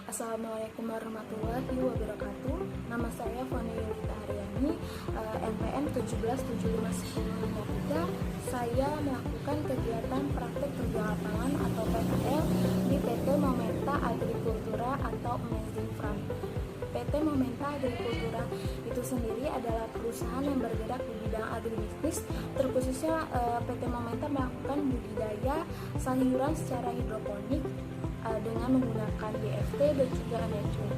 Assalamualaikum warahmatullahi wabarakatuh. Nama saya Fani Yulita Haryani, NPM 17751053. Saya melakukan kegiatan praktek kerja lapangan atau PKL di PT Momenta Agrikultura atau Amazing Farm. PT Momenta Agrikultura itu sendiri adalah perusahaan yang bergerak di bidang agribisnis, terkhususnya PT Momenta melakukan budidaya sayuran secara hidroponik dengan menggunakan YFT dan juga NFU.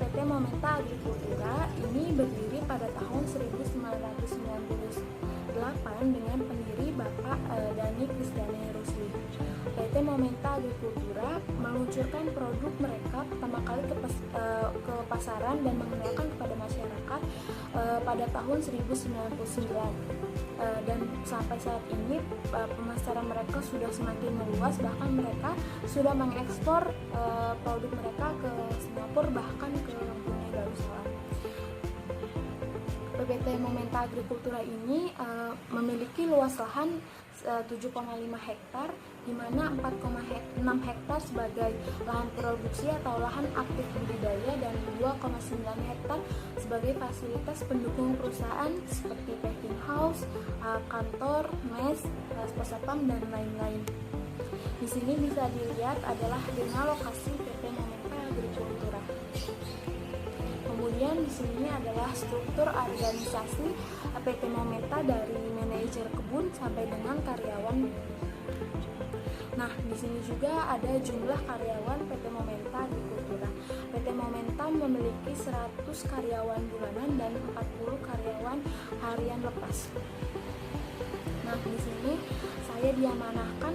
PT Momenta Agrikultura ini berdiri pada tahun 1998 dengan pendiri Bapak Dani Kristiani Rusli. PT Momenta Agrikultura meluncurkan produk mereka pertama kali ke pasaran dan mengenalkan kepada masyarakat pada tahun 1999. Dan sampai saat ini pemasaran mereka sudah semakin meluas, bahkan mereka sudah mengekspor produk mereka ke Singapura bahkan ke Brunei Darussalam. PT Momenta Agrikultura ini memiliki luas lahan 7,5 hektar, di mana 4,6 hektar sebagai lahan produksi atau lahan aktif budidaya dan 2,9 hektar sebagai fasilitas pendukung perusahaan seperti packing house, kantor, mes, posapam dan lain-lain. Di sini bisa dilihat adalah dengan lokasi PT Momenta Agrikultura. Kemudian di sini adalah struktur organisasi PT Momenta dari manajer kebun sampai dengan karyawan. Nah, di sini juga ada jumlah karyawan PT Momenta Agrikultura. PT Momenta memiliki 100 karyawan bulanan dan 40 karyawan harian lepas. Nah, di sini saya diamanahkan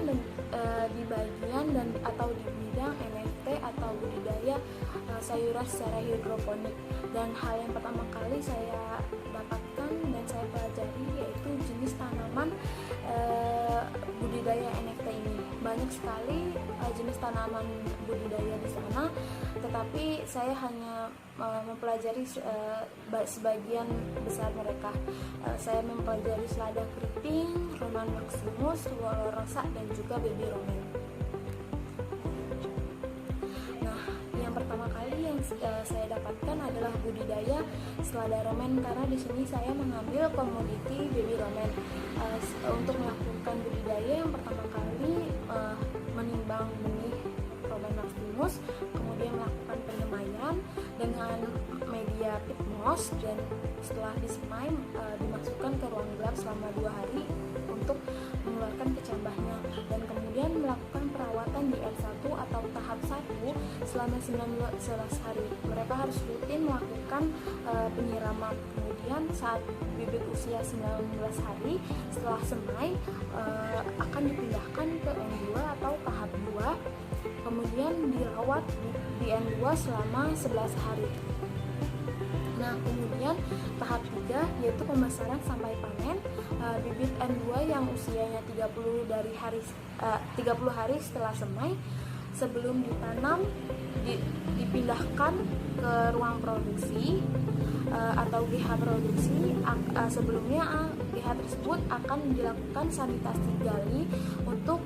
di bagian dan atau di bidang NFT atau budidaya sayuran secara hidroponik. Dan hal yang pertama kali saya dapatkan dan saya pelajari yaitu jenis tanaman budidaya NFT ini. Banyak sekali jenis tanaman budidaya di sana, tetapi saya hanya mempelajari sebagian besar mereka. Saya mempelajari selada keriting, Roman maximus, Rolorosa, dan juga baby romaine. Nah, yang pertama kali yang saya dapatkan adalah budidaya selada romaine, karena di sini saya mengambil komoditi baby romaine. Untuk melakukan budidaya yang pertama kali menimbang benih Roman maximus, kemudian melakukan penyemaian dengan media pit moss, dan setelah disemai dimasukkan ke ruang gelap selama 2 hari untuk mengeluarkan kecambahnya, dan kemudian melakukan perawatan di N1 atau tahap 1 selama 19 hari. Mereka harus rutin melakukan penyiraman. Kemudian saat bibit usia 19 hari setelah semai akan dipindahkan ke N2 atau tahap 2, kemudian dirawat di N2 selama 11 hari. Nah, kemudian tahap 3 yaitu pemasaran sampai panen. Bibit N2 yang usianya 30 hari setelah semai, sebelum ditanam dipindahkan ke ruang produksi atau GH produksi. Sebelumnya GH tersebut akan dilakukan sanitasi gali untuk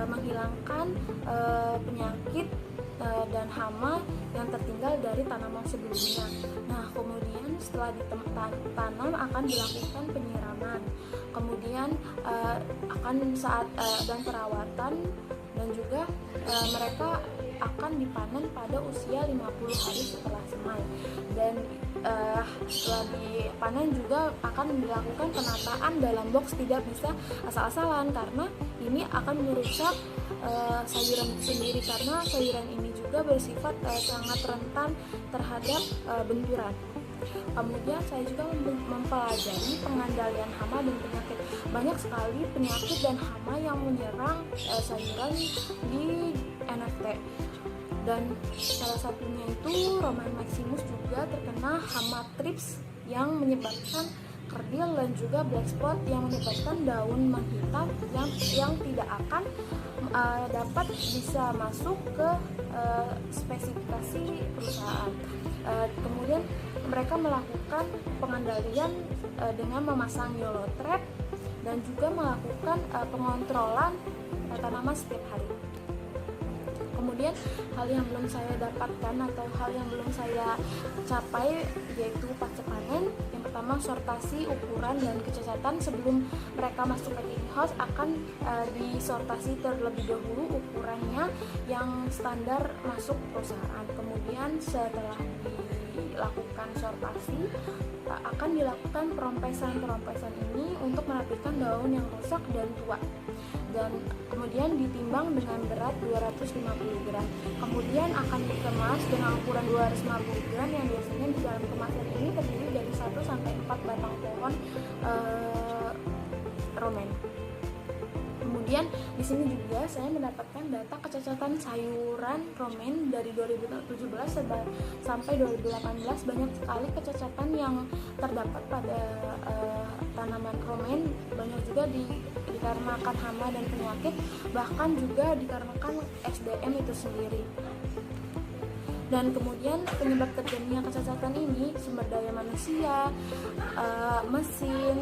menghilangkan penyakit dan hama yang tertinggal dari tanaman sebelumnya. Nah, kemudian setelah ditanam akan dilakukan penyiraman. Kemudian akan saat dan perawatan, dan juga mereka akan dipanen pada usia 50 hari setelah semai. Dan setelah dipanen juga akan dilakukan penataan dalam box, tidak bisa asal-asalan karena ini akan merusak sayuran itu sendiri, karena sayuran ini juga bersifat sangat rentan terhadap benturan. Kemudian saya juga mempelajari pengandalian hama dan penyakit. Banyak sekali penyakit dan hama yang menyerang sayuran di NFT. Dan salah satunya itu Roman maximus juga terkena hama thrips yang menyebabkan kerdil, dan juga black spot yang menyebabkan daun menghitam yang tidak akan dapat bisa masuk ke spesifikasi perusahaan. Kemudian mereka melakukan pengendalian dengan memasang yellow trap dan juga melakukan pengontrolan tanaman setiap hari. Kemudian hal yang belum saya dapatkan atau hal yang belum saya capai yaitu pasca panen. Yang pertama, sortasi, ukuran, dan kecacatan. Sebelum mereka masuk packing house akan disortasi terlebih dahulu ukurannya yang standar masuk perusahaan. Kemudian setelah dilakukan sortasi akan dilakukan perompesan ini untuk merapikan daun yang rusak dan tua, dan kemudian ditimbang dengan berat 250 gram. Kemudian akan dikemas dengan ukuran 250 gram yang biasanya di dalam kemasan ini terdiri dari 1 sampai 4 batang pohon romen. Kemudian di sini juga saya mendapatkan data kecacatan sayuran romen dari 2017 sampai 2018. Banyak sekali kecacatan yang terdapat pada tanaman romen, banyak juga dikarenakan hama dan penyakit, bahkan juga dikarenakan SDM itu sendiri. Dan kemudian penyebab terjadinya kecacatan ini sumber daya manusia, mesin,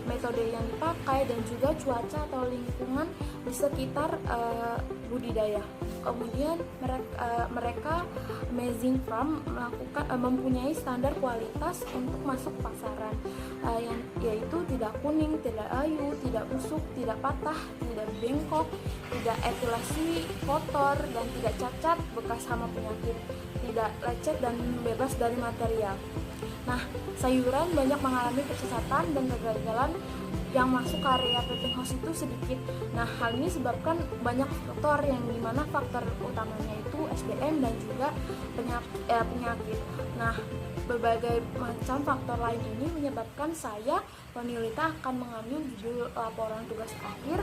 metode yang dipakai, dan juga cuaca atau lingkungan di sekitar budidaya. Kemudian mereka Amazing Farm mempunyai standar kualitas untuk masuk pasaran, yaitu tidak kuning, tidak layu, tidak busuk, tidak patah, tidak bengkok, tidak etilasi kotor, dan tidak cacat bekas hama penyakit, tidak lecet dan bebas dari material. Nah, sayuran banyak mengalami kecacatan dan kegagalan yang masuk ke area packing house itu sedikit. Nah, hal ini sebabkan banyak faktor, yang dimana faktor utamanya itu SDM dan juga penyakit. Nah, berbagai macam faktor lain ini menyebabkan saya, Wanilita, akan mengambil judul laporan tugas akhir,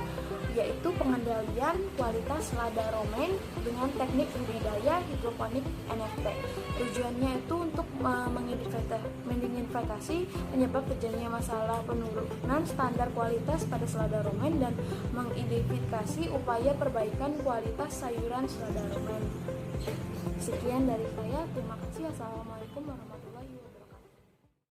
yaitu pengendalian kualitas lada romen dengan teknik budidaya hidroponik NFT. Tujuannya itu untuk mengidentifikasi penyebab terjadinya masalah penurunan standar kualitas pada selada romen dan mengidentifikasi upaya perbaikan kualitas sayuran selada romen. Sekian dari saya, terima kasih. Assalamualaikum warahmatullahi wabarakatuh.